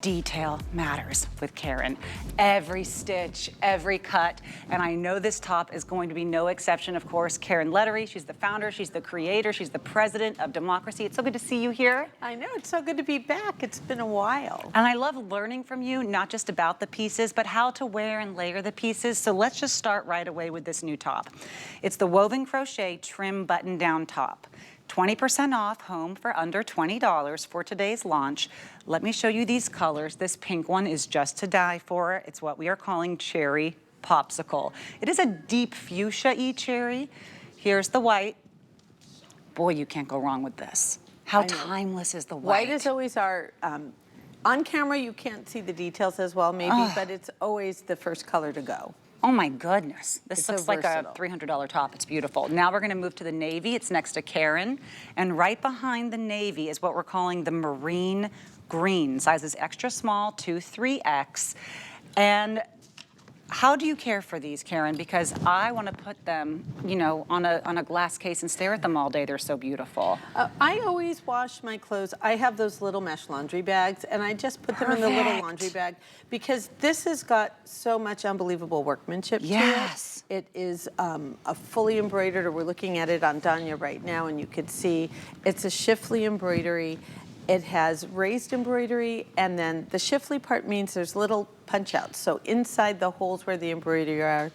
Detail matters with Karen. Every stitch, every cut, and I know this top is going to be no exception. Of course, Karen Lettery, she's the founder, she's the creator, she's the president of Democracy. It's so good to see you here. I know, it's so good to be back. It's been a while. And I love learning from you, not just about the pieces, but how to wear and layer the pieces. So let's just start right away with this new top. It's the woven crochet trim button-down top. 20% off, home for under $20 for today's launch. Let me show you these colors. This pink one is just to die for. It's what we are calling cherry popsicle. It is a deep fuchsia-y cherry. Here's the white. Boy, you can't go wrong with this. How timeless is the white? White is always our, on camera you can't see the details as well maybe, but it's always the first color to go. Oh my goodness. This It's looks so like versatile. a $300 top. It's beautiful. Now we're gonna move to the navy. It's next to Karen. And right behind the navy is what we're calling the marine green. Sizes extra small to 3X. And how do you care for these, Karen? Because I want to put them, you know, on a glass case and stare at them all day. They're so beautiful. I always wash my clothes. I have those little mesh laundry bags and I just put them in the little laundry bag because this has got so much unbelievable workmanship to it. It is a fully embroidered, or we're looking at it on Danya right now and you could see it's a shiftly embroidery. It has raised embroidery, and then the shiftly part means there's little punch outs. So inside the holes where the embroidery are,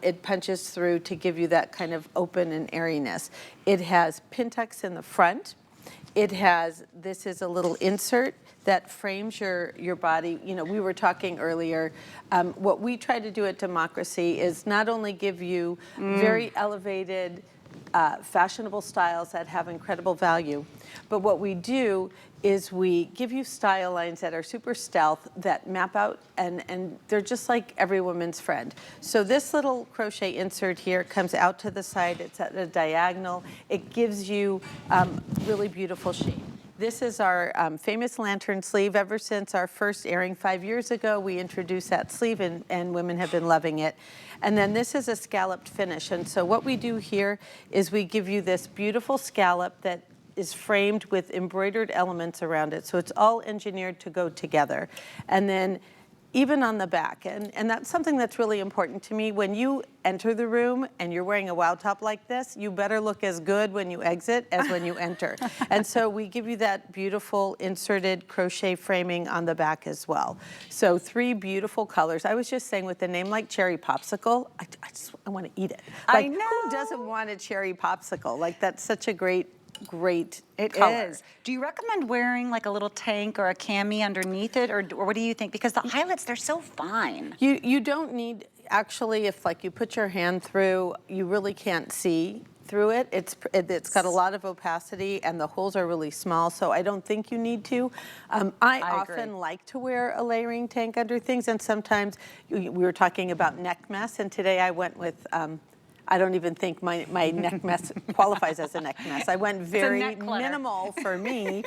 it punches through to give you that kind of open and airiness. It has pin tucks in the front. It has, this is a little insert that frames your body. You know, we were talking earlier, what we try to do at Democracy is not only give you very elevated, fashionable styles that have incredible value, but what we do is we give you style lines that are super stealth, that map out, and they're just like every woman's friend. So this little crochet insert here comes out to the side. It's at a diagonal. It gives you really beautiful sheen. This is our famous lantern sleeve. Ever since our first airing 5 years ago, we introduced that sleeve and women have been loving it. And then this is a scalloped finish. And so what we do here is we give you this beautiful scallop that is framed with embroidered elements around it. So it's all engineered to go together. And then even on the back, and that's something that's really important to me. When you enter the room and you're wearing a wow top like this, you better look as good when you exit as when you enter. And so we give you that beautiful inserted crochet framing on the back as well. So 3 beautiful colors. I was just saying, with a name like cherry popsicle, I want to eat it. Like, I know. who doesn't want a cherry popsicle? Like, that's such a great It color. is. Do you recommend wearing like a little tank or a cami underneath it, or what do you think? Because the eyelets, they're so fine. You don't need, actually, if like you put your hand through, you really can't see through it. It's got a lot of opacity and the holes are really small, so I don't think you need to. I often like to wear a layering tank under things, and sometimes we were talking about neck mess, and today I went with I don't even think my neck mess qualifies as a neck mess. I went very minimal for me.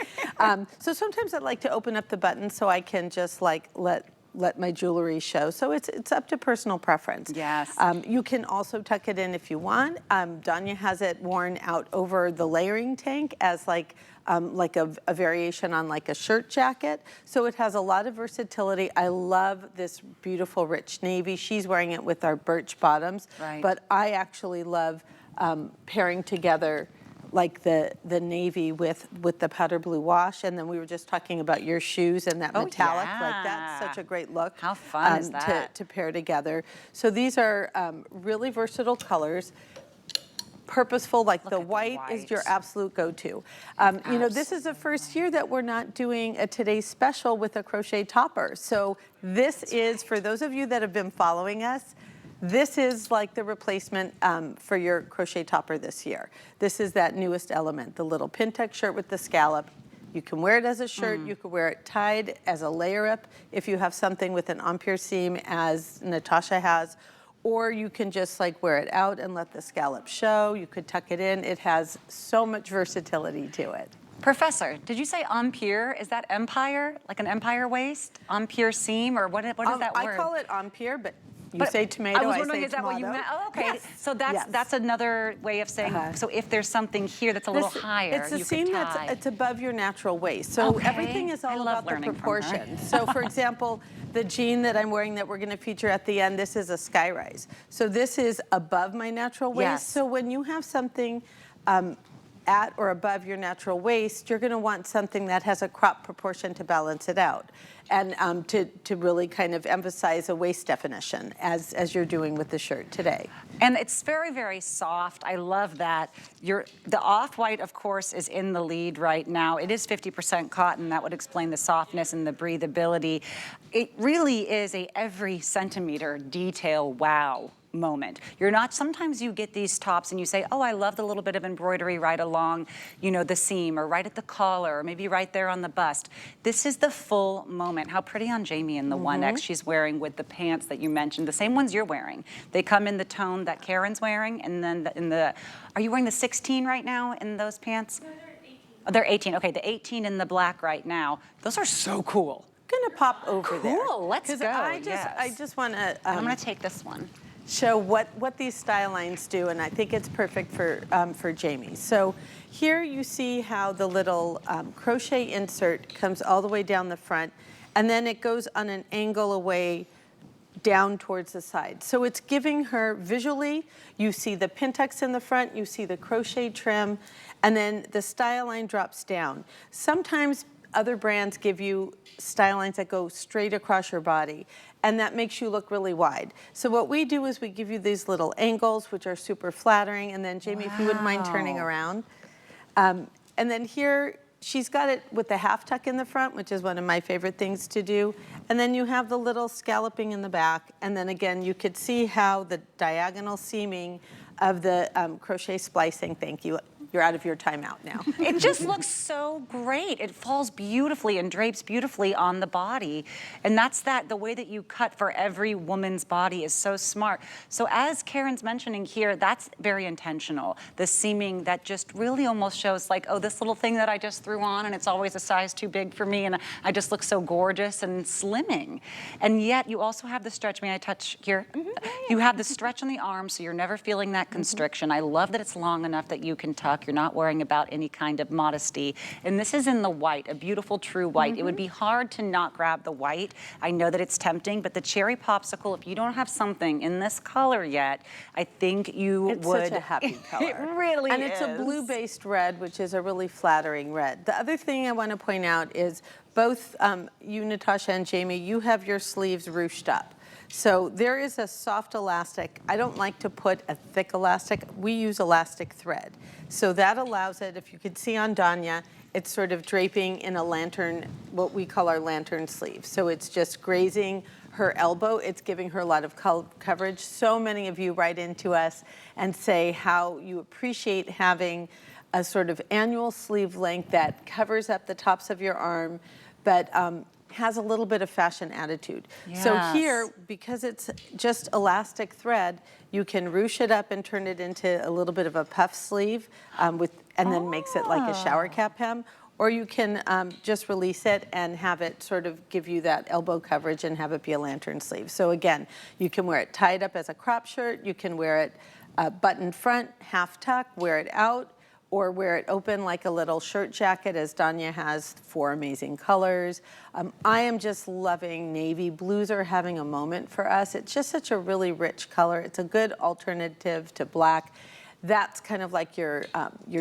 So sometimes I'd like to open up the button so I can just like let my jewelry show. So it's up to personal preference. Yes. You can also tuck it in if you want. Danya has it worn out over the layering tank as like a variation on like a shirt jacket. So it has a lot of versatility. I love this beautiful rich navy. She's wearing it with our birch bottoms. Right. But I actually love pairing together like the navy with the powder blue wash. And then we were just talking about your shoes and that metallic. Like, that's such a great look. How fun is that? To pair together. So these are really versatile colors. Purposeful, like the white is your absolute go-to. You know, this is the first year that we're not doing a today's special with a crochet topper. So this is, for those of you that have been following us, this is like the replacement for your crochet topper this year. This is that newest element, the little pin tuck shirt with the scallop. You can wear it as a shirt, you can wear it tied as a layer up if you have something with an empire seam, as Natasha has, or you can just like wear it out and let the scallop show. You could tuck it in. It has so much versatility to it. Professor, did you say empire? Is that empire? Like an empire waist? Empire seam, or what is that word? I call it empire, but You say tomato, I was I wondering, say is that what you tomato. meant? Oh, okay. Yes. So that's another way of saying, so if there's something here that's a little higher, It's a you seam could tie. it's above your natural waist. So everything is all about the proportion. So for example, the jean that I'm wearing that we're going to feature at the end, this is a skyrise. So this is above my natural waist. Yes. So when you have something at or above your natural waist, you're going to want something that has a crop proportion to balance it out, and to really kind of emphasize a waist definition, as you're doing with the shirt today. And it's very, very soft. I love that. The off-white, of course, is in the lead right now. It is 50% cotton. That would explain the softness and the breathability. It really is a every centimeter detail wow moment. You're not, sometimes you get these tops and you say, oh, I love the little bit of embroidery right along, you know, the seam, or right at the collar, or maybe right there on the bust. This is the full moment. How pretty on Jamie in the 1X she's wearing with the pants that you mentioned, the same ones you're wearing. They come in the tone that Karen's wearing, and then are you wearing the 16 right now in those pants? No, they're 18. Oh, they're 18, okay, the 18 in the black right now. Those are so cool. I'm going to pop over there. Cool, let's go, I just want to I'm gonna take this one. show what these style lines do, and I think it's perfect for Jamie. So here you see how the little crochet insert comes all the way down the front, and then it goes on an angle away down towards the side. So it's giving her visually, you see the pin tucks in the front, you see the crochet trim, and then the style line drops down. Sometimes other brands give you style lines that go straight across your body, and that makes you look really wide. So what we do is we give you these little angles, which are super flattering, and then Jamie, if you wouldn't mind turning around. And then here, she's got it with the half tuck in the front, which is one of my favorite things to do. And then you have the little scalloping in the back, and then again, you could see how the diagonal seaming of the crochet splicing, thank you, you're out of your timeout now. It just looks so great. It falls beautifully and drapes beautifully on the body. And that's the way that you cut for every woman's body is so smart. So as Karen's mentioning here, that's very intentional. The seaming that just really almost shows like, oh, this little thing that I just threw on and it's always a size too big for me and I just look so gorgeous and slimming. And yet you also have the stretch. May I touch here? You have the stretch on the arm, so you're never feeling that constriction. I love that it's long enough that you can tuck. You're not worrying about any kind of modesty. And this is in the white, a beautiful true white. It would be hard to not grab the white. I know that it's tempting, but the cherry popsicle, if you don't have something in this color yet, I think you would. It's such a happy color. It really is. And it's a blue-based red, which is a really flattering red. The other thing I want to point out is both you, Natasha, and Jamie, you have your sleeves ruched up. So there is a soft elastic. I don't like to put a thick elastic. We use elastic thread. So that allows it, if you could see on Danya, it's sort of draping in a lantern, what we call our lantern sleeve. So it's just grazing her elbow. It's giving her a lot of coverage. So many of you write into us and say how you appreciate having a sort of annual sleeve length that covers up the tops of your arm, but has a little bit of fashion attitude. Yes. So here, because it's just elastic thread, you can ruche it up and turn it into a little bit of a puff sleeve and then makes it like a shower cap hem. Or you can just release it and have it sort of give you that elbow coverage and have it be a lantern sleeve. So again, you can wear it tied up as a crop shirt, you can wear it button front, half tuck, wear it out, or wear it open like a little shirt jacket, as Danya has 4 amazing colors. I am just loving navy. Blues are having a moment for us. It's just such a really rich color. It's a good alternative to black. That's kind of like your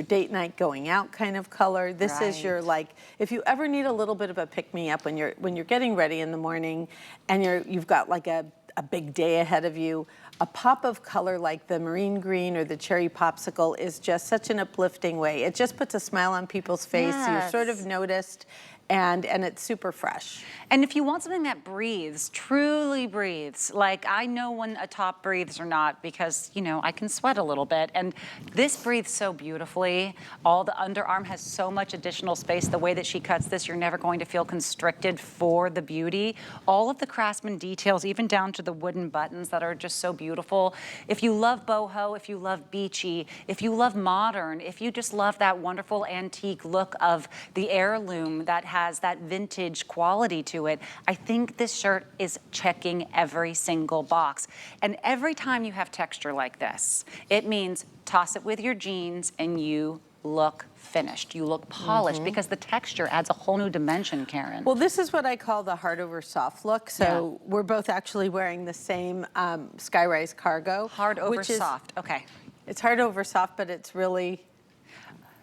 date night going out kind of color. This is your, like, if you ever need a little bit of a pick-me-up when you're getting ready in the morning and you've got like a big day ahead of you, a pop of color like the marine green or the cherry popsicle is just such an uplifting way. It just puts a smile on people's face. Yes. You're sort of noticed, and it's super fresh. And if you want something that breathes, truly breathes, like I know when a top breathes or not because, you know, I can sweat a little bit. And this breathes so beautifully. All the underarm has so much additional space. The way that she cuts this, you're never going to feel constricted for the beauty. All of the craftsman details, even down to the wooden buttons that are just so beautiful. If you love boho, if you love beachy, if you love modern, if you just love that wonderful antique look of the heirloom that has that vintage quality to it. I think this shirt is checking every single box. And every time you have texture like this, it means toss it with your jeans and you look finished. You look polished because the texture adds a whole new dimension, Karen. Well, this is what I call the hard over soft look. So we're both actually wearing the same Skyrise cargo. Hard over soft, okay. It's hard over soft, but it's really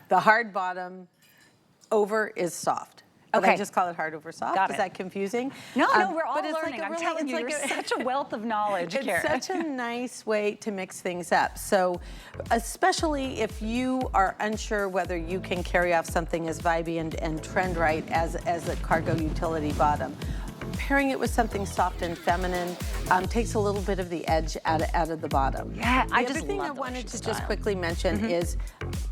the hard bottom over is soft. But Okay. I just call it hard over soft. Got Is it. that confusing? No, we're all but it's learning. like a I'm really- telling you, it's you're like such a wealth of knowledge, Karen. It's such a nice way to mix things up. So especially if you are unsure whether you can carry off something as vibey and trend right as a cargo utility bottom, pairing it with something soft and feminine takes a little bit of the edge out of the bottom. Yeah, I just The other thing love I the way wanted she to just styled. quickly mention is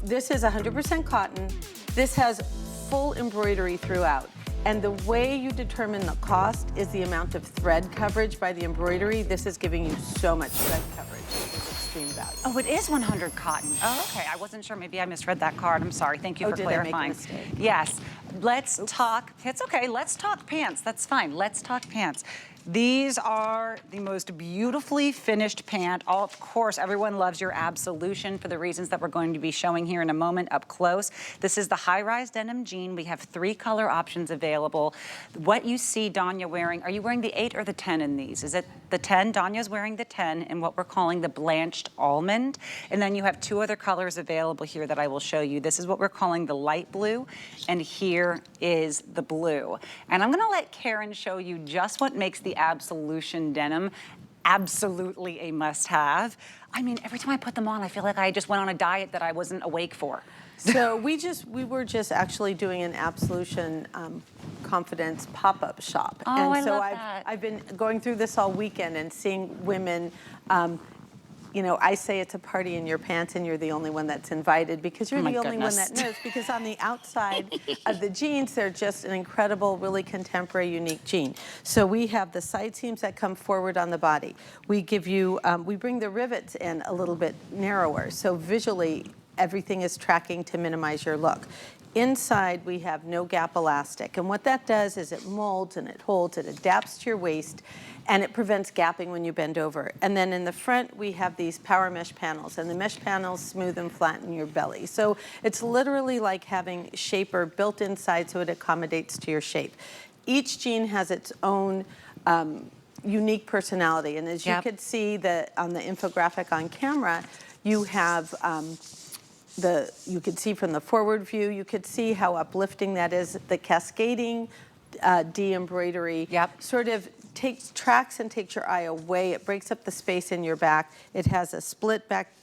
this is 100% cotton. This has full embroidery throughout. And the way you determine the cost is the amount of thread coverage by the embroidery. This is giving you so much thread coverage. This is extreme value. Oh, it is 100 cotton. Oh, okay. I wasn't sure. Maybe I misread that card. I'm sorry. Thank you for did I make a clarifying. mistake? Yes. Let's talk. It's okay. Let's talk pants. That's fine. Let's talk pants. These are the most beautifully finished pant. Of course, everyone loves your Absolution for the reasons that we're going to be showing here in a moment up close. This is the high-rise denim jean. We have 3 color options available. What you see Danya wearing, are you wearing the 8 or the 10 in these? Is it the 10? Danya's wearing the 10 in what we're calling the blanched almond. And then you have 2 other colors available here that I will show you. This is what we're calling the light blue, and here is the blue. And I'm gonna let Karen show you just what makes the Absolution denim absolutely a must-have. I mean, every time I put them on, I feel like I just went on a diet that I wasn't awake for. So we were just actually doing an Absolution Confidence pop-up shop. Oh, and I so love that. I've been going through this all weekend and seeing women, you know, I say it's a party in your pants and you're the only one that's invited because you're Oh my the only one goodness. that knows, because on the outside of the jeans, they're just an incredible, really contemporary, unique jean. So we have the side seams that come forward on the body. We give you, we bring the rivets in a little bit narrower. So visually, everything is tracking to minimize your look. Inside, we have no gap elastic. And what that does is it molds and it holds, it adapts to your waist, and it prevents gapping when you bend over. And then in the front, we have these power mesh panels, and the mesh panels smooth and flatten your belly. So it's literally like having shaper built inside so it accommodates to your shape. Each jean has its own unique personality. And as you could see on the infographic on camera, you have you could see from the forward view, you could see how uplifting that is. The cascading de-embroidery sort of tracks and takes your eye away. It breaks up the space in your back. It has a split back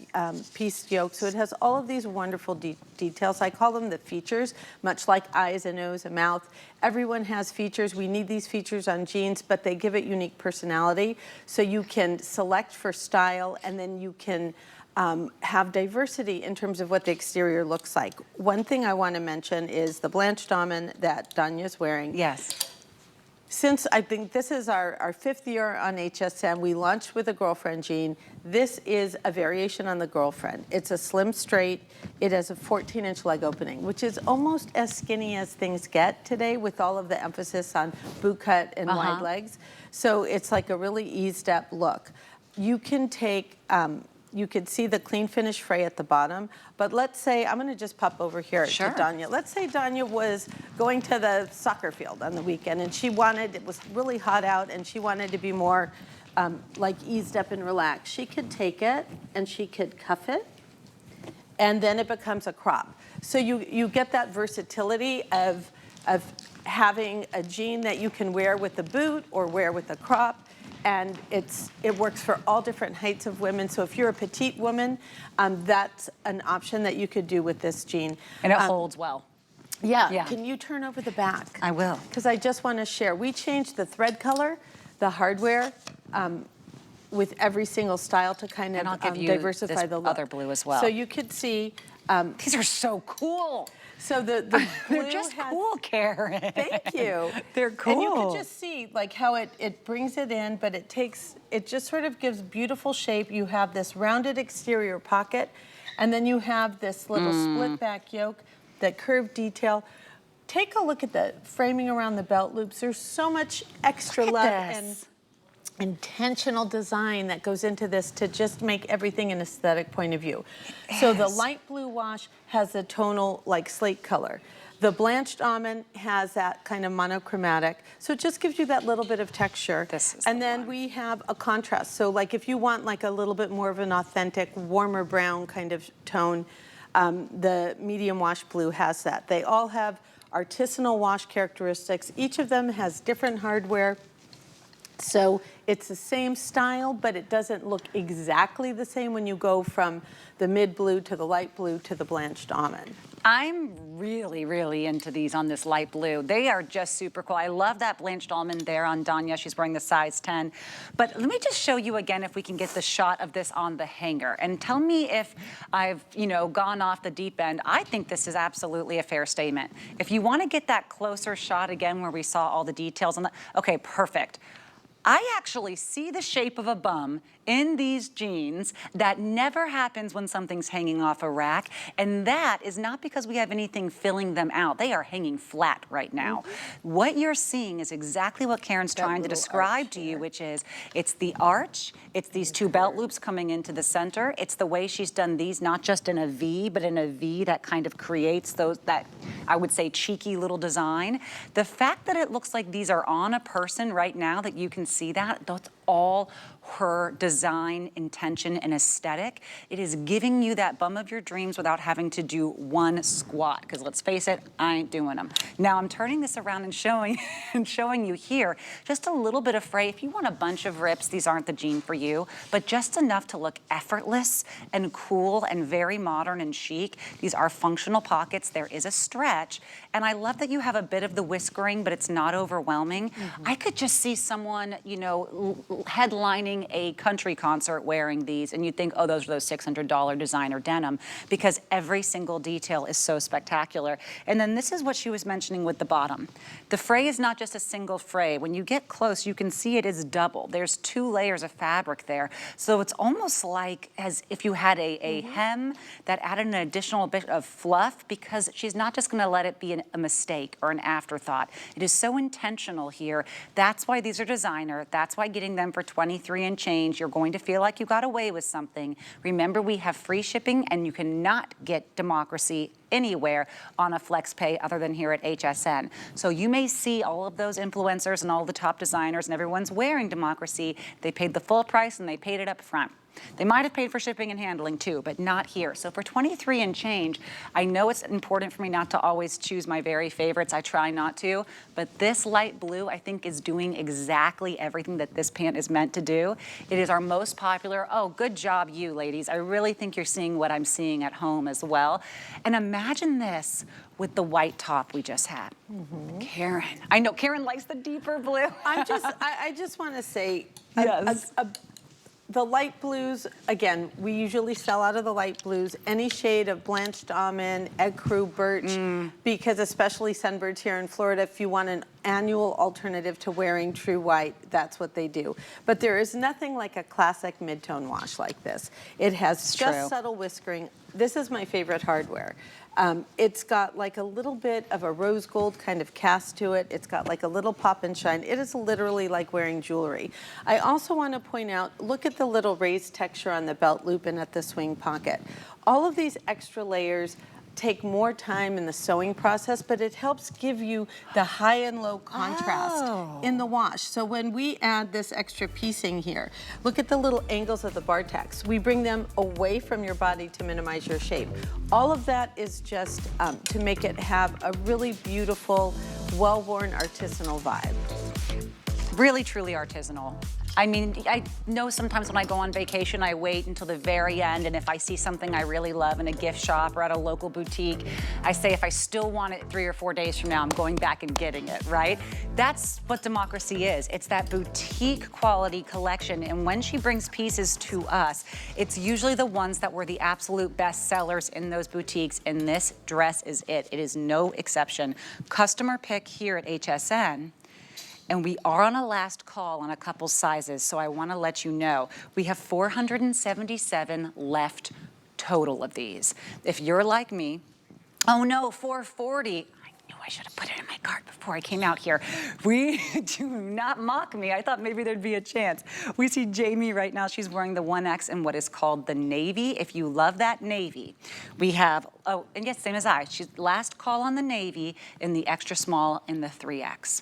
piece yoke, so it has all of these wonderful details. I call them the features, much like eyes, a nose, a mouth. Everyone has features. We need these features on jeans, but they give it unique personality. So you can select for style, and then you can have diversity in terms of what the exterior looks like. One thing I want to mention is the blanched almond that Danya's wearing. Yes. Since I think this is our 5th year on HSN, we launched with a girlfriend jean. This is a variation on the girlfriend. It's a slim straight. It has a 14-inch leg opening, which is almost as skinny as things get today with all of the emphasis on boot cut and wide legs. So it's like a really eased up look. You can take, you could see the clean finish fray at the bottom, but let's say, I'm gonna just pop over here to Danya. Let's say Danya was going to the soccer field on the weekend and it was really hot out and she wanted to be more like eased up and relaxed. She could take it and she could cuff it, and then it becomes a crop. So you get that versatility of having a jean that you can wear with the boot or wear with a crop. And it works for all different heights of women. So if you're a petite woman, that's an option that you could do with this jean. And it holds well. Yeah. Can you turn over the back? I will. Because I just want to share. We changed the thread color, the hardware, with every single style to kind of diversify the look. Other blue as well. So you could see. These are so cool. So the blue They're just cool, Karen. Thank you. They're cool. And you can just see like how it brings it in, but it just sort of gives beautiful shape. You have this rounded exterior pocket, and then you have this little split back yoke, that curved detail. take a look at the framing around the belt loops. There's so much extra love and intentional design that goes into this to just make everything an aesthetic point of view. So the light blue wash has a tonal like slate color. The blanched almond has that kind of monochromatic, so it just gives you that little bit of texture. And then we have a contrast. So like if you want like a little bit more of an authentic, warmer brown kind of tone, the medium wash blue has that. They all have artisanal wash characteristics. Each of them has different hardware. So it's the same style, but it doesn't look exactly the same when you go from the mid blue to the light blue to the blanched almond. I'm really, really into these on this light blue. They are just super cool. I love that blanched almond there on Danya. She's wearing the size 10. But let me just show you again if we can get the shot of this on the hanger. And tell me if I've, gone off the deep end. I think this is absolutely a fair statement. If you want to get that closer shot again where we saw all the details on the, okay, perfect. I actually see the shape of a bum in these jeans. That never happens when something's hanging off a rack. And that is not because we have anything filling them out. They are hanging flat right now. What you're seeing is exactly what Karen's trying to describe to you, which is it's the arch, it's these two belt loops coming into the center. It's the way she's done these, not just in a V, but in a V that kind of creates that, I would say, cheeky little design. The fact that it looks like these are on a person right now, that you can see that's all her design, intention, and aesthetic. It is giving you that bum of your dreams without having to do one squat, because let's face it, I ain't doing them. Now I'm turning this around and showing you here just a little bit of fray. If you want a bunch of rips, these aren't the jean for you, but just enough to look effortless and cool and very modern and chic. These are functional pockets. There is a stretch, and I love that you have a bit of the whiskering, but it's not overwhelming. I could just see someone, headlining a country concert wearing these, and you'd think, oh, those are those $600 designer denim, because every single detail is so spectacular. And then this is what she was mentioning with the bottom. The fray is not just a single fray. When you get close, you can see it is double. There's 2 layers of fabric there. So it's almost like as if you had a hem that added an additional bit of fluff, because she's not just gonna let it be a mistake or an afterthought. It is so intentional here. That's why these are designer. That's why getting them for $23 and change, you're going to feel like you got away with something. Remember, we have free shipping, and you cannot get democracy anywhere on a flex pay other than here at HSN. So you may see all of those influencers and all the top designers, and everyone's wearing democracy. They paid the full price and they paid it up front. They might have paid for shipping and handling too, but not here. So for $23 and change, I know it's important for me not to always choose my very favorites. I try not to, but this light blue, I think, is doing exactly everything that this pant is meant to do. It is our most popular. Oh, good job, you ladies. I really think you're seeing what I'm seeing at home as well. And imagine this with the white top we just had. Karen, I know Karen likes the deeper blue. I just want to say, yes. The light blues, again, we usually sell out of the light blues, any shade of blanched almond, egg crew, birch, because especially sunbirds here in Florida, if you want an annual alternative to wearing true white, that's what they do. But there is nothing like a classic mid-tone wash like this. It has just subtle whiskering. This is my favorite hardware. It's got like a little bit of a rose gold kind of cast to it. It's got like a little pop and shine. It is literally like wearing jewelry. I also want to point out, look at the little raised texture on the belt loop and at the swing pocket. All of these extra layers take more time in the sewing process, but it helps give you the high and low contrast in the wash. So when we add this extra piecing here, look at the little angles of the bar tacks. We bring them away from your body to minimize your shape. All of that is just to make it have a really beautiful, well-worn artisanal vibe. Really, truly artisanal. I mean, I know sometimes when I go on vacation, I wait until the very end, and if I see something I really love in a gift shop or at a local boutique, I say if I still want it 3 or 4 days from now, I'm going back and getting it, right? That's what democracy is. It's that boutique quality collection, and when she brings pieces to us, it's usually the ones that were the absolute best sellers in those boutiques, and this dress is it. It is no exception. Customer pick here at HSN. And we are on a last call on a couple sizes, so I want to let you know. We have 477 left total of these. If you're like me, oh no, 440. I should have put it in my cart before I came out here. We do not mock me. I thought maybe there'd be a chance. We see Jamie right now. She's wearing the 1X in what is called the navy. If you love that navy, we have, oh, and yes, same as I. She's last call on the navy in the extra small in the 3X.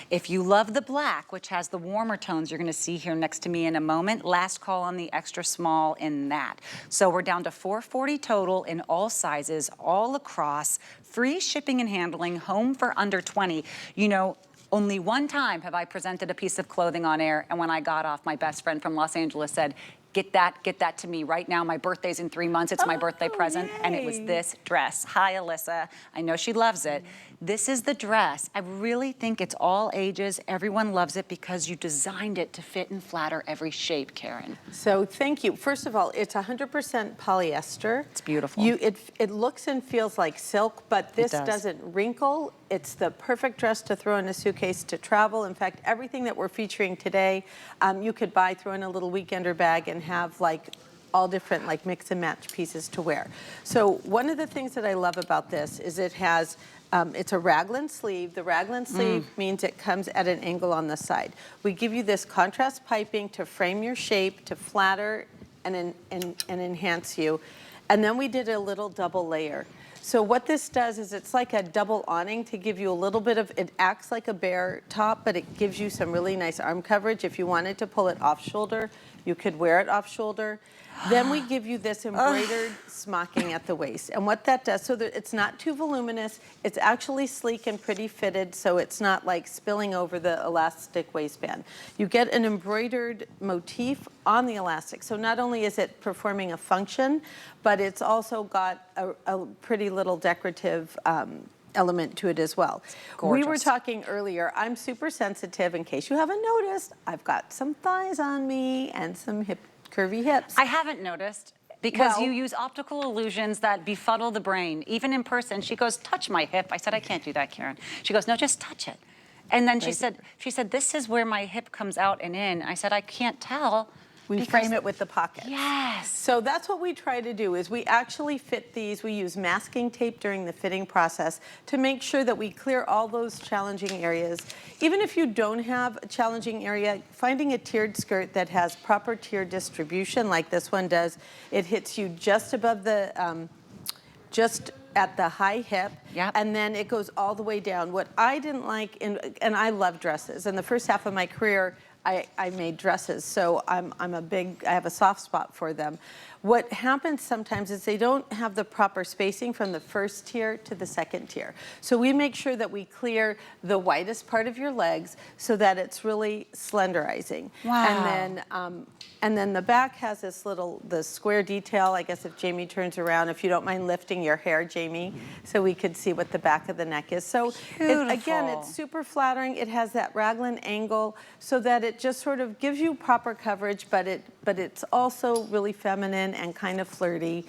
If you love the black, which has the warmer tones you're gonna see here next to me in a moment, last call on the extra small in that. So we're down to $440 total in all sizes, all across, free shipping and handling, home for under 20. You know, only one time have I presented a piece of clothing on air, and when I got off, my best friend from Los Angeles said, get that to me right now. My birthday's in 3 months. It's my birthday present. Yay. And it was this dress. Hi, Alyssa. I know she loves it. This is the dress. I really think it's all ages. Everyone loves it because you designed it to fit and flatter every shape, Karen. So thank you. First of all, it's 100% polyester. It's beautiful. It looks and feels like silk, but this does. doesn't wrinkle. It's the perfect dress to throw in a suitcase to travel. In fact, everything that we're featuring today, you could buy, throw in a little weekender bag and have like all different like mix and match pieces to wear. So one of the things that I love about this is it has, it's a raglan sleeve. The raglan sleeve means it comes at an angle on the side. We give you this contrast piping to frame your shape, to flatter and enhance you. And then we did a little double layer. So what this does is it's like a double awning to give you a little bit of, it acts like a bare top, but it gives you some really nice arm coverage. If you wanted to pull it off shoulder, you could wear it off shoulder. Then we give you this embroidered smocking at the waist. And what that does, so that it's not too voluminous, it's actually sleek and pretty fitted, so it's not like spilling over the elastic waistband. You get an embroidered motif on the elastic. So not only is it performing a function, but it's also got a pretty little decorative element to it as well. Gorgeous. We were talking earlier, I'm super sensitive. In case you haven't noticed, I've got some thighs on me and some curvy hips. I haven't noticed because Well, you use optical illusions that befuddle the brain. Even in person, she goes, touch my hip. I said, I can't do that, Karen. She goes, no, just touch it. And then she said, this is where my hip comes out and in. I said, I can't tell. We frame it with the pockets. Yes. So that's what we try to do is we actually fit these. We use masking tape during the fitting process to make sure that we clear all those challenging areas. Even if you don't have a challenging area, finding a tiered skirt that has proper tier distribution like this one does, it hits you just above the, just at the high hip, and then it goes all the way down. What I didn't like, and I love dresses, in the first half of my career, I made dresses, so I have a soft spot for them. What happens sometimes is they don't have the proper spacing from the first tier to the second tier. So we make sure that we clear the widest part of your legs so that it's really slenderizing. Wow. And then the back has this the square detail. I guess if Jamie turns around, if you don't mind lifting your hair, Jamie, so we could see what the back of the neck is. So again, it's super flattering. It has that raglan angle so that it just sort of gives you proper coverage, but it's also really feminine and kind of flirty.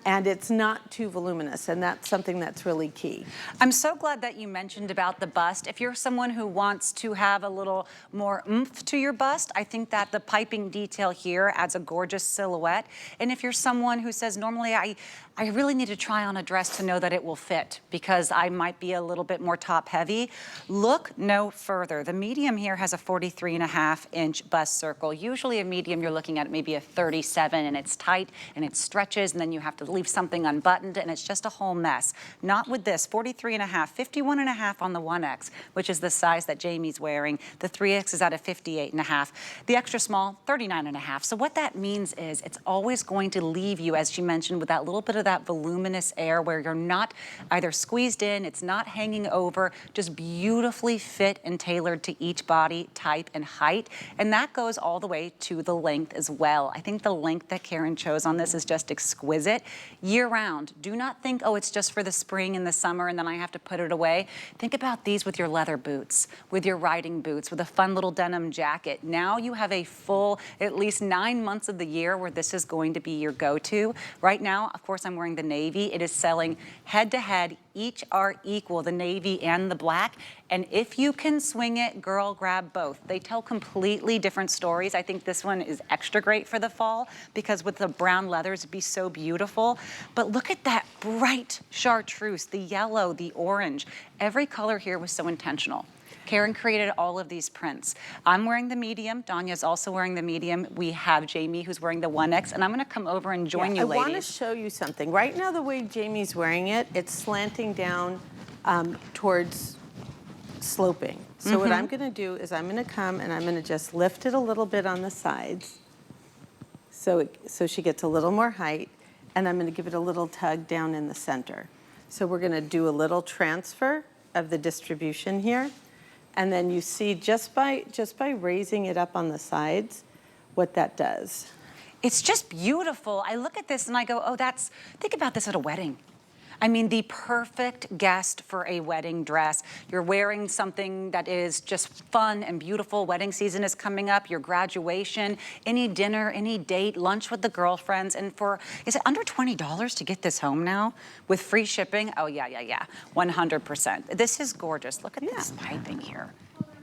And it's not too voluminous, and that's something that's really key. I'm so glad that you mentioned about the bust. If you're someone who wants to have a little more oomph to your bust, I think that the piping detail here adds a gorgeous silhouette. And if you're someone who says, normally I really need to try on a dress to know that it will fit because I might be a little bit more top heavy, look no further. The medium here has a 43.5-inch bust circle. Usually a medium you're looking at maybe a 37, and it's tight and it stretches, and then you have to leave something unbuttoned, and it's just a whole mess. Not with this, 43.5, 51.5 on the 1X, which is the size that Jamie's wearing. The 3X is at a 58.5. The extra small, 39.5. So what that means is it's always going to leave you, as she mentioned, with that little bit of that voluminous air where you're not either squeezed in, it's not hanging over, just beautifully fit and tailored to each body type and height. And that goes all the way to the length as well. I think the length that Karen chose on this is just exquisite. Year-round. Do not think, oh, it's just for the spring and the summer and then I have to put it away. Think about these with your leather boots, with your riding boots, with a fun little denim jacket. Now you have a full, at least 9 months of the year where this is going to be your go-to. Right now, of course, I'm I'm wearing the navy. It is selling head to head. Each are equal, the navy and the black. And if you can swing it, girl, grab both. They tell completely different stories. I think this one is extra great for the fall because with the brown leathers, it'd be so beautiful. But look at that bright chartreuse, the yellow, the orange. Every color here was so intentional. Karen created all of these prints. I'm wearing the medium. Danya's also wearing the medium. We have Jamie who's wearing the 1X, and I'm gonna come over and join you, ladies. I wanna show you something. Right now, the way Jamie's wearing it, it's slanting down towards sloping. So what I'm gonna do is I'm gonna come and I'm gonna just lift it a little bit on the sides so she gets a little more height, and I'm gonna give it a little tug down in the center. So we're gonna do a little transfer of the distribution here. And then you see just by raising it up on the sides, what that does. It's just beautiful. I look at this and I go, oh, think about this at a wedding. I mean, the perfect guest for a wedding dress. You're wearing something that is just fun and beautiful. Wedding season is coming up, your graduation, any dinner, any date, lunch with the girlfriends. And is it under $20 to get this home now with free shipping? Oh, yeah, 100%. This is gorgeous. Look at this piping here.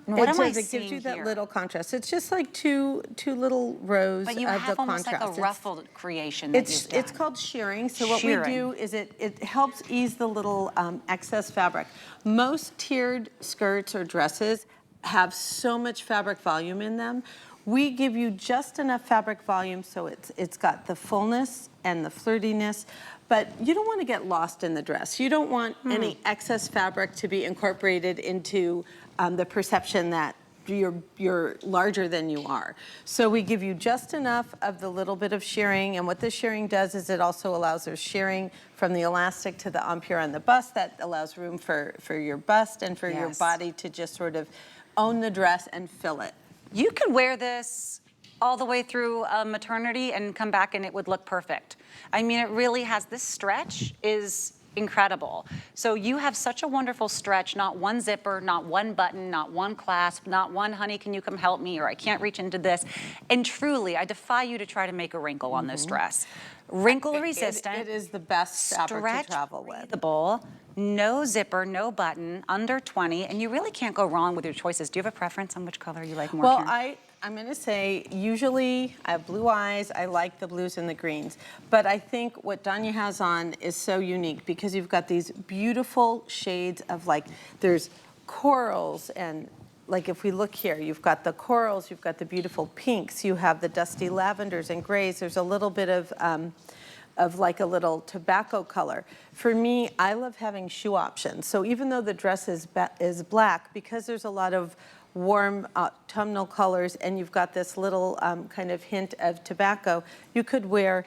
What am I seeing It gives you that here? little contrast. It's just like two little rows of the contrast. But you have almost like a ruffled creation that you've done. It's called shearing. So what we do is it helps ease the little excess fabric. Most tiered skirts or dresses have so much fabric volume in them. We give you just enough fabric volume so it's got the fullness and the flirtiness, but you don't want to get lost in the dress. You don't want any excess fabric to be incorporated into the perception that you're larger than you are. So we give you just enough of the little bit of shearing, and what the shearing does is it also allows there's shearing from the elastic to the empire on the bust. That allows room for your bust and for your body to just sort of own the dress and fill it. You could wear this all the way through maternity and come back and it would look perfect. I mean, it really has, this stretch is incredible. So you have such a wonderful stretch, not one zipper, not one button, not one clasp, not one, honey, can you come help me, or I can't reach into this. And truly, I defy you to try to make a wrinkle on this dress. Wrinkle resistant. It is the best fabric to travel with. Breathable, no zipper, no button, under 20, and you really can't go wrong with your choices. Do you have a preference on which color you like more? Well, Karen? I'm going to say usually I have blue eyes. I like the blues and the greens. But I think what Danya has on is so unique because you've got these beautiful shades of there's corals and like if we look here, you've got the corals, you've got the beautiful pinks, you have the dusty lavenders and grays. There's a little bit of like a little tobacco color. For me, I love having shoe options. So even though the dress is black, because there's a lot of warm autumnal colors and you've got this little kind of hint of tobacco, you could wear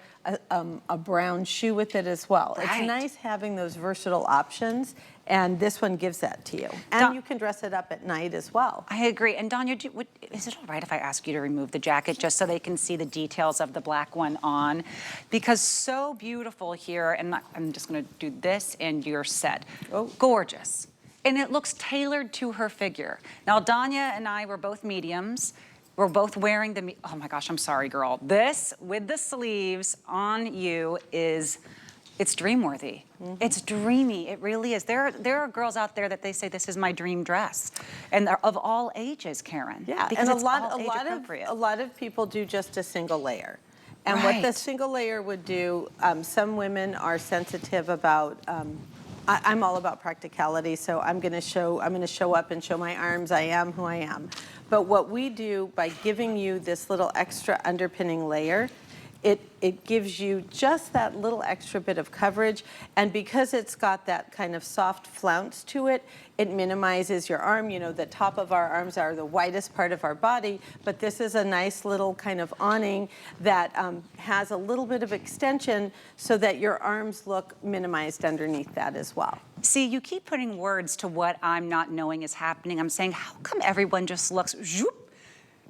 a brown shoe with it as well. Right. It's nice having those versatile options, and this one gives that to you. And you can dress it up at night as well. I agree. And Danya, is it all right if I ask you to remove the jacket just so they can see the details of the black one on? Because so beautiful here, and I'm just gonna do this and you're set. Oh. Gorgeous. And it looks tailored to her figure. Now, Danya and I were both mediums. We're both wearing oh my gosh, I'm sorry, girl. This, with the sleeves on you it's dream-worthy. It's dreamy, it really is. There are girls out there that they say this is my dream dress. And they're of all ages, Karen. Yeah, because and it's a lot of people do just a single layer. And what the single layer would do, some women are sensitive about, I'm all about practicality, so I'm gonna show up and show my arms, I am who I am. But what we do by giving you this little extra underpinning layer, it gives you just that little extra bit of coverage, and because it's got that kind of soft flounce to it, it minimizes your arm. You know, the top of our arms are the widest part of our body, but this is a nice little kind of awning that has a little bit of extension so that your arms look minimized underneath that as well. See, you keep putting words to what I'm not knowing is happening. I'm saying, how come everyone just looks, zoop,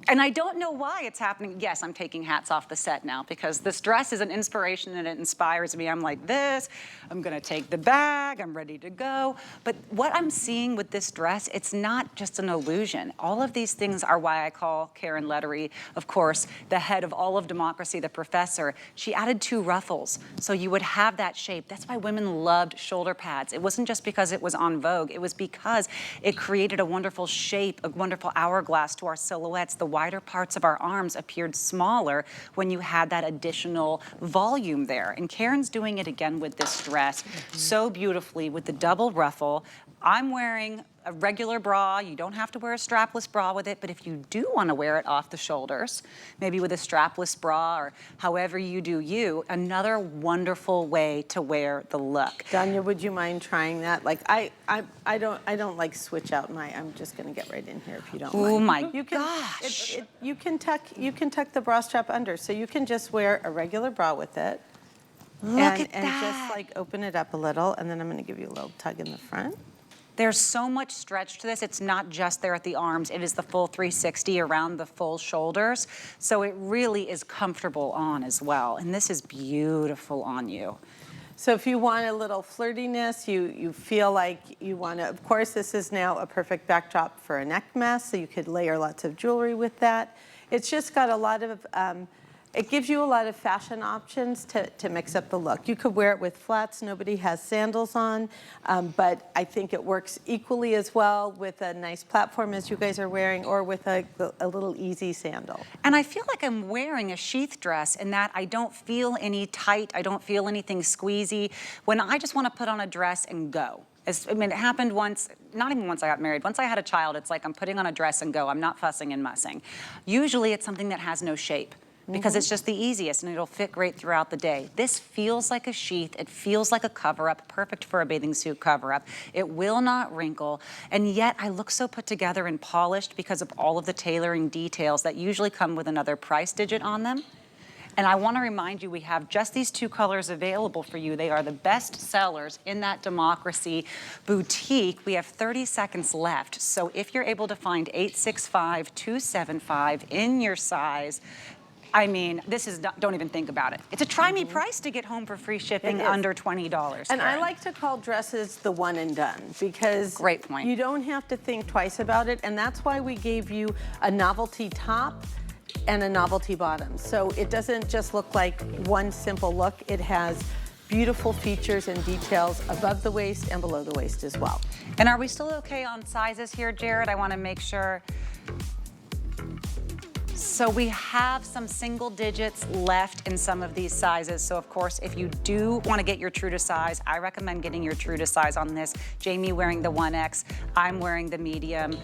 And I don't know why it's happening. Yes, I'm taking hats off the set now because this dress is an inspiration and it inspires me. I'm like this, I'm gonna take the bag, I'm ready to go. But what I'm seeing with this dress, it's not just an illusion. All of these things are why I call Karen Lettery, of course, the head of all of democracy, the professor. She added 2 ruffles, so you would have that shape. That's why women loved shoulder pads. It wasn't just because it was on Vogue, it was because it created a wonderful shape, a wonderful hourglass to our silhouettes. The wider parts of our arms appeared smaller when you had that additional volume there. And Karen's doing it again with this dress so beautifully with the double ruffle. I'm wearing a regular bra. You don't have to wear a strapless bra with it, but if you do want to wear it off the shoulders, maybe with a strapless bra or however you do you, another wonderful way to wear the look. Danya, would you mind trying that? Like I don't like switch out I'm just gonna get right in here if you don't mind. Oh my gosh. You can tuck the bra strap under, so you can just wear a regular bra with it. Look at that. And just like open it up a little, and then I'm gonna give you a little tug in the front. There's so much stretch to this. It's not just there at the arms. It is the full 360 around the full shoulders. So it really is comfortable on as well. And this is beautiful on you. So if you want a little flirtiness, you feel like you want to, of course, this is now a perfect backdrop for a neck mask, so you could layer lots of jewelry with that. It's just got a lot of, it gives you a lot of fashion options to mix up the look. You could wear it with flats. Nobody has sandals on, but I think it works equally as well with a nice platform as you guys are wearing, or with a little easy sandal. And I feel like I'm wearing a sheath dress in that I don't feel any tight, I don't feel anything squeezy. When I just want to put on a dress and go. I mean, it happened once, not even once I got married. Once I had a child, it's like I'm putting on a dress and go. I'm not fussing and mussing. Usually it's something that has no shape, because it's just the easiest and it'll fit great throughout the day. This feels like a sheath. It feels like a cover-up, perfect for a bathing suit cover-up. It will not wrinkle, and yet I look so put together and polished because of all of the tailoring details that usually come with another price digit on them. And I want to remind you, we have just these 2 colors available for you. They are the best sellers in that Democracy boutique. We have 30 seconds left. So if you're able to find 865-275 in your size, I mean, this is, don't even think about it. It's a try-me price to get home for free shipping under $20. And I like to call dresses the one and done, because great point. You don't have to think twice about it, and that's why we gave you a novelty top and a novelty bottom. So it doesn't just look like one simple look. It has beautiful features and details above the waist and below the waist as well. And are we still okay on sizes here, Jared? I want to make sure. So we have some single digits left in some of these sizes. So of course, if you do want to get your true to size, I recommend getting your true to size on this. Jamie wearing the 1X, I'm wearing the medium.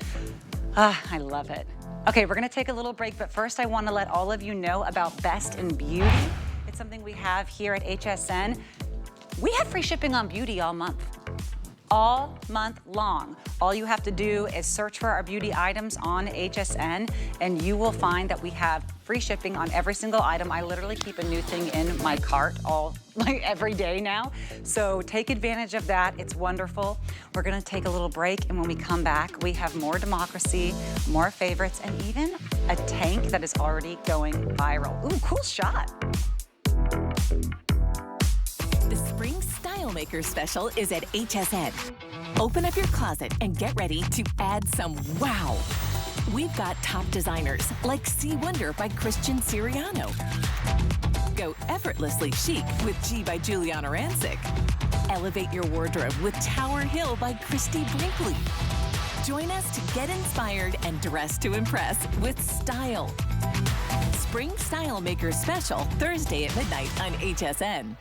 I love it. Okay, we're gonna take a little break, but first I want to let all of you know about Best in Beauty. It's something we have here at HSN. We have free shipping on beauty all month long. All you have to do is search for our beauty items on HSN, and you will find that we have free shipping on every single item. I literally keep a new thing in my cart every day now. So take advantage of that. It's wonderful. We're gonna take a little break, and when we come back, we have more Democracy, more favorites, and even a tank that is already going viral. Ooh, cool shot. The Spring Style Maker Special is at HSN. Open up your closet and get ready to add some wow. We've got top designers like Sea Wonder by Christian Siriano. Go effortlessly chic with G by Giuliana Rancic. Elevate your wardrobe with Tower Hill by Christy Brinkley. Join us to get inspired and dress to impress with style. Spring Style Maker Special, Thursday at midnight on HSN.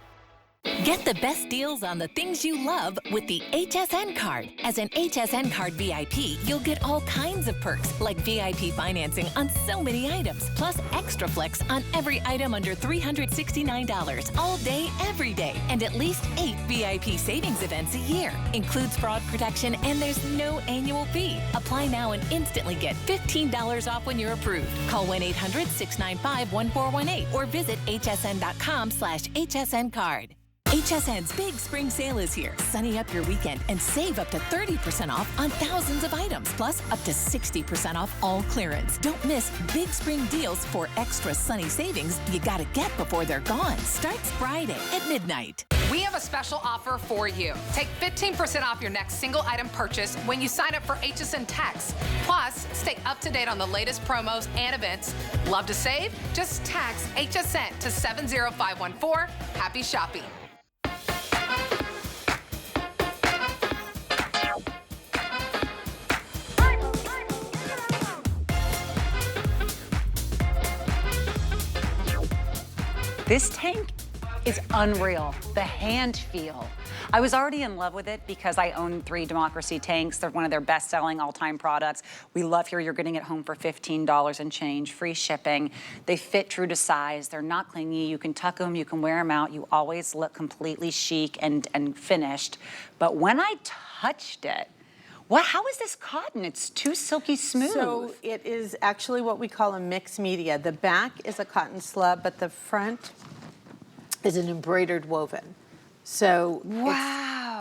Get the best deals on the things you love with the HSN card. As an HSN card VIP, you'll get all kinds of perks like VIP financing on so many items, plus extra flex on every item under $369 all day, every day, and at least 8 VIP savings events a year. Includes fraud protection, and there's no annual fee. Apply now and instantly get $15 off when you're approved. Call 1-800-695-1418 or visit hsn.com/HSN card. HSN's big spring sale is here. Sunny up your weekend and save up to 30% off on thousands of items, plus up to 60% off all clearance. Don't miss big spring deals for extra sunny savings you gotta get before they're gone. Starts Friday at midnight. We have a special offer for you. Take 15% off your next single item purchase when you sign up for HSN Text. Plus, stay up to date on the latest promos and events. Love to save? Just text HSN to 70514. Happy shopping. This tank is unreal. The hand feel. I was already in love with it because I own 3 Democracy tanks. They're one of their best-selling all-time products. We love here you're getting it home for $15 and change, free shipping. They fit true to size. They're not clingy. You can tuck them, you can wear them out. You always look completely chic and finished. But when I touched it, how is this cotton? It's too silky smooth. So it is actually what we call a mixed media. The back is a cotton slub, but the front is an embroidered woven. So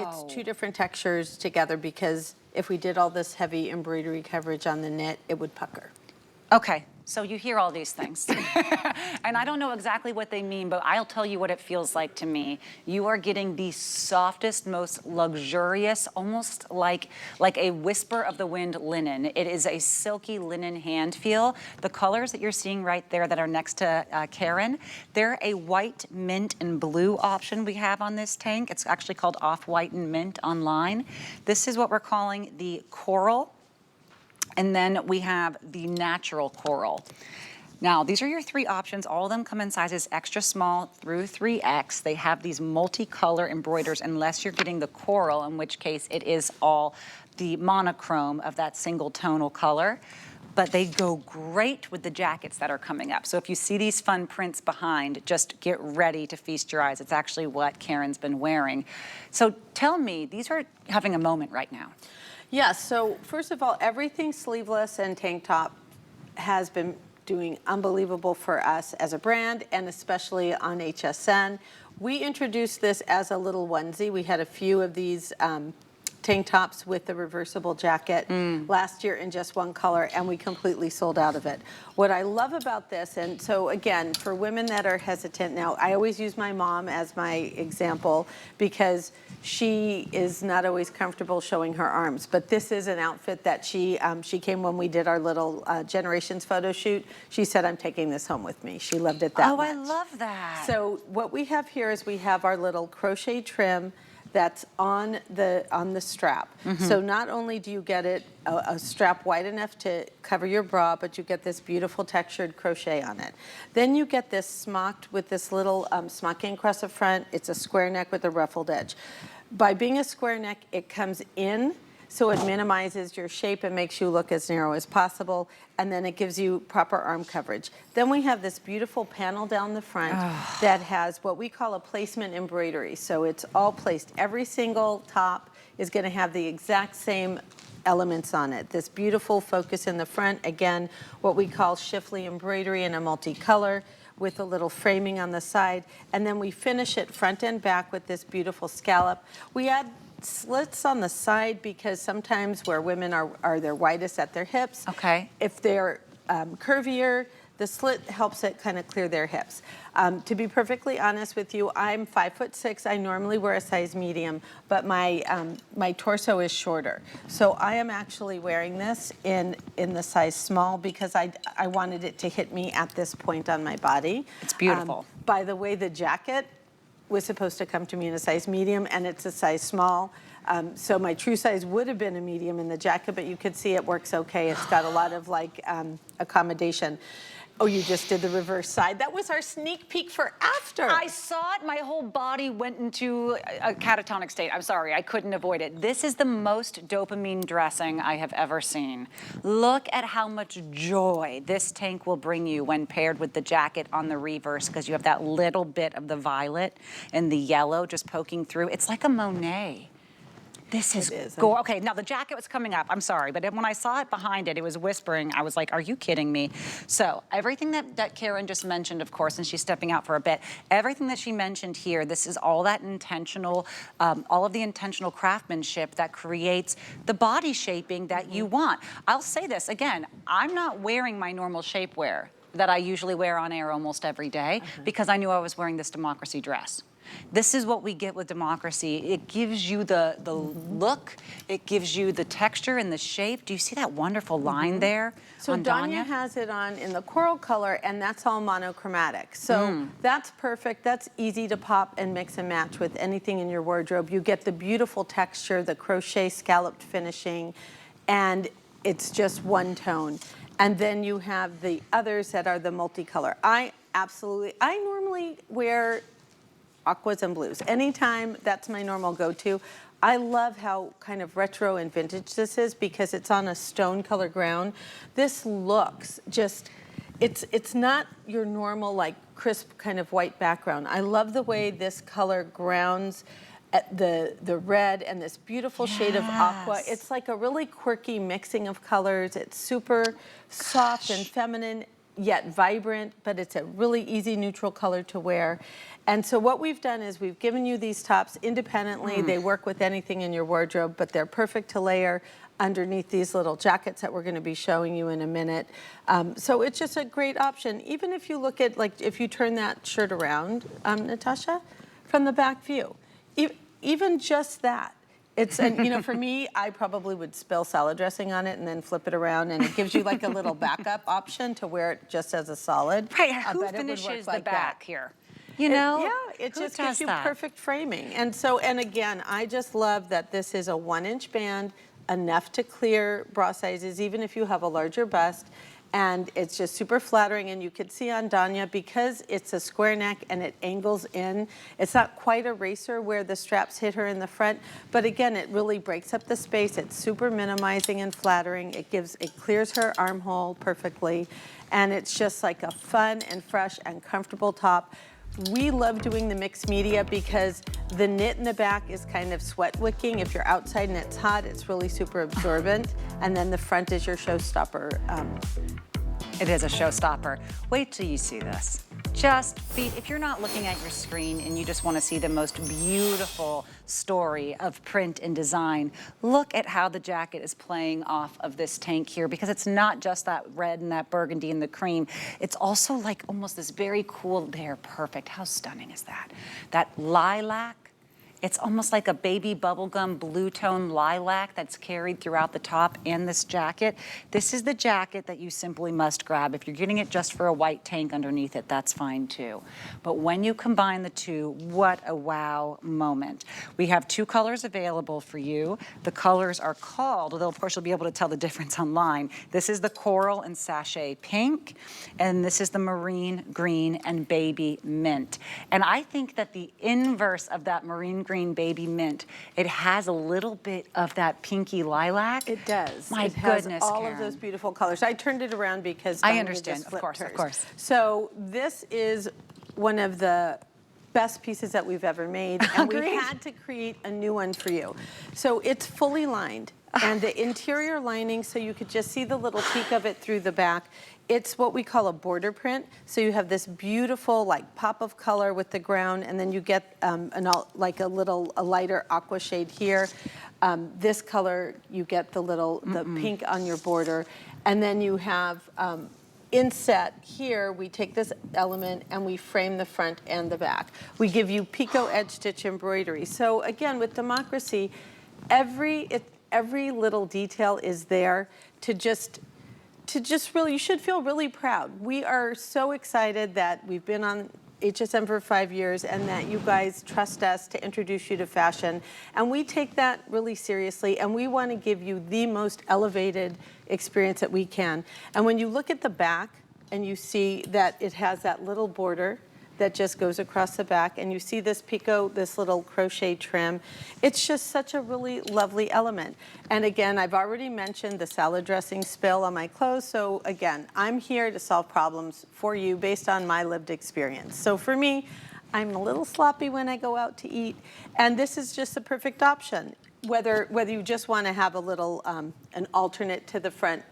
it's 2 different textures together, because if we did all this heavy embroidery coverage on the knit, it would pucker. Okay, so you hear all these things. And I don't know exactly what they mean, but I'll tell you what it feels like to me. You are getting the softest, most luxurious, almost like a whisper of the wind linen. It is a silky linen hand feel. The colors that you're seeing right there that are next to Karen, they're a white, mint, and blue option we have on this tank. It's actually called Off-White and Mint online. This is what we're calling the coral. And then we have the natural coral. Now, these are your 3 options. All of them come in sizes extra small through 3X. They have these multicolor embroiders, unless you're getting the coral, in which case it is all the monochrome of that single tonal color. But they go great with the jackets that are coming up. So if you see these fun prints behind, just get ready to feast your eyes. It's actually what Karen's been wearing. So tell me, these are having a moment right now. Yes, so first of all, everything sleeveless and tank top has been doing unbelievable for us as a brand, and especially on HSN. We introduced this as a little onesie. We had a few of these tank tops with the reversible jacket last year in just 1 color, and we completely sold out of it. What I love about this, and so again, for women that are hesitant now, I always use my mom as my example because she is not always comfortable showing her arms, but this is an outfit that she came when we did our little Generations photo shoot. She said, "I'm taking this home with me." She loved it that much. I love that. So what we have here is we have our little crochet trim that's on the strap. So not only do you get a strap wide enough to cover your bra, but you get this beautiful textured crochet on it. Then you get this smocked with this little smocking across the front. It's a square neck with a ruffled edge. By being a square neck, it comes in, so it minimizes your shape and makes you look as narrow as possible, and then it gives you proper arm coverage. Then we have this beautiful panel down the front that has what we call a placement embroidery. So it's all placed. Every single top is going to have the exact same elements on it. This beautiful focus in the front, again, what we call shiftly embroidery in a multicolor, with a little framing on the side, and then we finish it front and back with this beautiful scallop. We add slits on the side because sometimes where women are their widest at their hips, if they're curvier, the slit helps it kind of clear their hips. To be perfectly honest with you, I'm 5'6". I normally wear a size medium, but my torso is shorter. So I am actually wearing this in the size small because I wanted it to hit me at this point on my body. It's beautiful. By the way, the jacket was supposed to come to me in a size medium, and it's a size small. So my true size would have been a medium in the jacket, but you could see it works okay. It's got a lot of accommodation. Oh, you just did the reverse side. That was our sneak peek for after. I saw it. My whole body went into a catatonic state. I'm sorry. I couldn't avoid it. This is the most dopamine dressing I have ever seen. Look at how much joy this tank will bring you when paired with the jacket on the reverse, because you have that little bit of the violet and the yellow just poking through. It's like a Monet. This is It is. okay, now the jacket was coming up, I'm sorry, but when I saw it behind it, it was whispering. I was like, are you kidding me? So everything that Karen just mentioned, of course, and she's stepping out for a bit, everything that she mentioned here, this is all that intentional, all of the intentional craftsmanship that creates the body shaping that you want. I'll say this, again, I'm not wearing my normal shapewear that I usually wear on air almost every day because I knew I was wearing this democracy dress. This is what we get with democracy. It gives you the look, it gives you the texture and the shape. Do you see that wonderful line there So on Danya Danya? has it on in the coral color, and that's all monochromatic. So that's perfect. That's easy to pop and mix and match with anything in your wardrobe. You get the beautiful texture, the crochet scalloped finishing, and it's just one tone. And then you have the others that are the multicolor. I normally wear aquas and blues. Anytime, that's my normal go-to. I love how kind of retro and vintage this is because it's on a stone color ground. This looks just, it's not your normal like crisp kind of white background. I love the way this color grounds at the red and this beautiful shade of aqua. It's like a really quirky mixing of colors. It's super soft and feminine, yet vibrant, but it's a really easy neutral color to wear. And so what we've done is we've given you these tops independently. They work with anything in your wardrobe, but they're perfect to layer underneath these little jackets that we're going to be showing you in a minute. So it's just a great option. Even if you look at, like, if you turn that shirt around, Natasha, from the back view, even just that. It's, and you know, for me, I probably would spill salad dressing on it and then flip it around, and it gives you like a little backup option to wear it just as a solid. Right, I who bet it would finishes work the like back that. here? You know? It Who just does gives you that? perfect framing. And so, and again, I just love that this is a 1-inch band, enough to clear bra sizes, even if you have a larger bust. And it's just super flattering, and you can see on Danya, because it's a square neck and it angles in, it's not quite a racer where the straps hit her in the front, but again, it really breaks up the space. It's super minimizing and flattering. It clears her armhole perfectly, and it's just like a fun and fresh and comfortable top. We love doing the mixed media because the knit in the back is kind of sweat wicking. If you're outside and it's hot, it's really super absorbent. And then the front is your showstopper. It is a showstopper. Wait till you see this. If you're not looking at your screen and you just want to see the most beautiful story of print and design, look at how the jacket is playing off of this tank here, because it's not just that red and that burgundy and the cream. It's also like almost this very cool, there, perfect. How stunning is that? That lilac. It's almost like a baby bubblegum blue tone lilac that's carried throughout the top and this jacket. This is the jacket that you simply must grab. If you're getting it just for a white tank underneath it, that's fine too. But when you combine the two, what a wow moment. We have 2 colors available for you. The colors are called, although of course you'll be able to tell the difference online. This is the coral and sachet pink, and this is the marine green and baby mint. And I think that the inverse of that marine green baby mint, it has a little bit of that pinky lilac. It does. My it has goodness, all Karen. of those beautiful colors. I turned it around because I Danya understand, just of flipped course. hers. So this is one of the best pieces that we've ever made, and we had to create a new one for you. So it's fully lined, and the interior lining, so you could just see the little peek of it through the back. It's what we call a border print. So you have this beautiful like pop of color with the ground, and then you get like a lighter aqua shade here. This color, you get the pink on your border, and then you have inset here. We take this element and we frame the front and the back. We give you picot edge stitch embroidery. So again, with democracy, every little detail is there to just really, you should feel really proud. We are so excited that we've been on HSN for 5 years and that you guys trust us to introduce you to fashion. And we take that really seriously, and we want to give you the most elevated experience that we can. And when you look at the back and you see that it has that little border that just goes across the back, and you see this picot, this little crochet trim. It's just such a really lovely element. And again, I've already mentioned the salad dressing spill on my clothes, so again, I'm here to solve problems for you based on my lived experience. So for me, I'm a little sloppy when I go out to eat, and this is just the perfect option. whether you just want to have a little, an alternate to the front